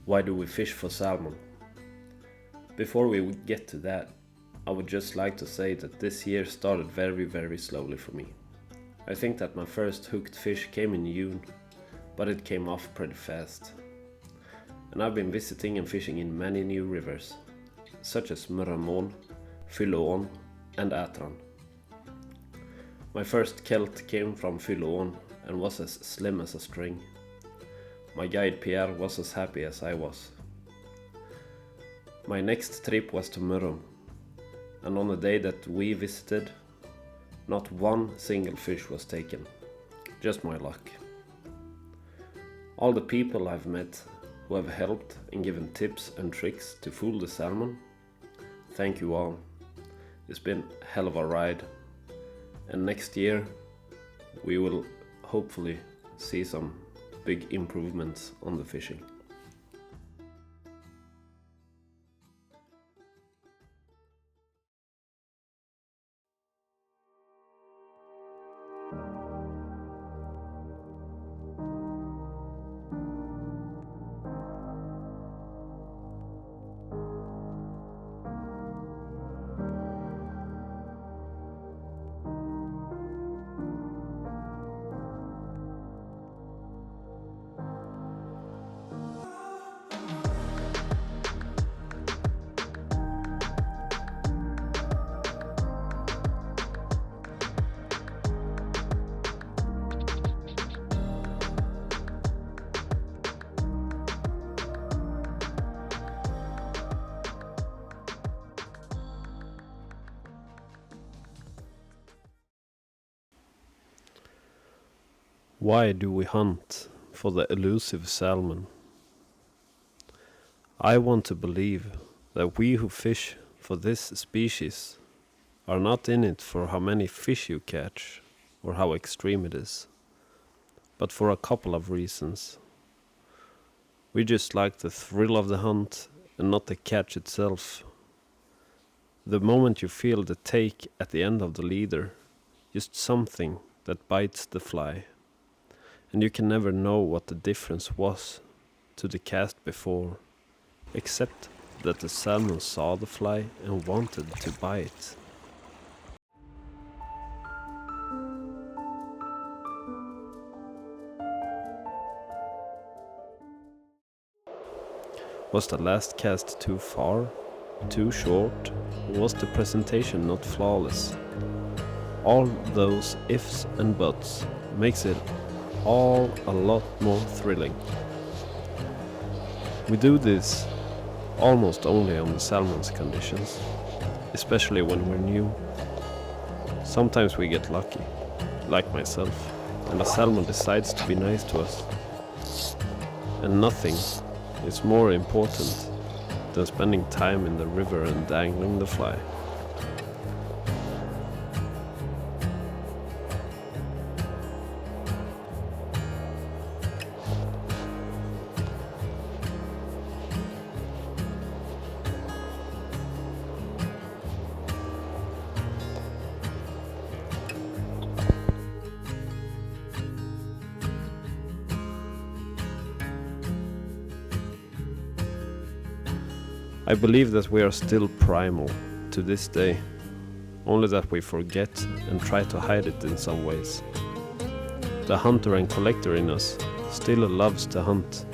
Why do we fish for salmon? Before we would get to that, I would just like to say that this year started very slowly for me. I think that my first hooked fish came in June, but it came off pretty fast. And I've been visiting and fishing in many new rivers, such as Mörrumån, Fylleån and Ätran. My first kelt came from Fylleån and was as slim as a string. My guide Pierre was as happy as I was. My next trip was to Mörrum, and on the day that we visited, not one single fish was taken. Just my luck. All the people I've met who have helped and given tips and tricks to fool the salmon, thank you all. It's been a hell of a ride, and next year we will hopefully see some big improvements on the fishing. Why do we hunt for the elusive salmon? I want to believe that we who fish for this species are not in it for how many fish you catch or how extreme it is, but for a couple of reasons. We just like the thrill of the hunt and not the catch itself. The moment you feel the take at the end of the leader, just something that bites the fly. And you can never know what the difference was to the cast before, except that the salmon saw the fly and wanted to bite. Was the last cast too far, too short, or was the presentation not flawless? All those ifs and buts makes it all a lot more thrilling. We do this almost only on the salmon's conditions, especially when we're new. Sometimes we get lucky, like myself, and a salmon decides to be nice to us. And nothing is more important than spending time in the river and dangling the fly. I believe that we are still primal to this day, only that we forget and try to hide it in some ways. The hunter and collector in us still loves to hunt.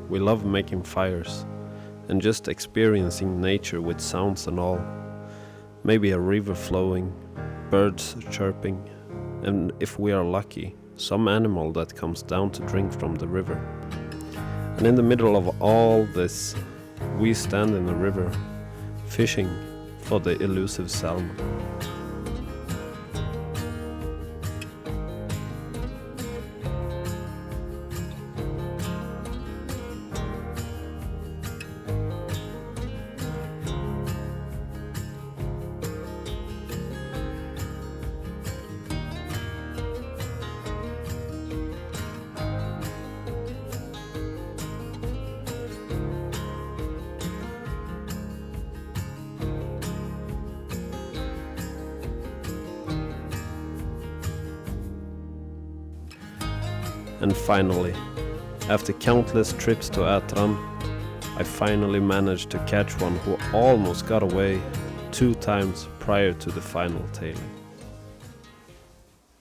We love making fires and just experiencing nature with sounds and all. Maybe a river flowing, birds chirping, and if we are lucky, some animal that comes down to drink from the river. And in the middle of all this, we stand in the river, fishing for the elusive salmon. And finally, After countless trips to Ätran, I finally managed to catch one who almost got away 2 times prior to the final tailing.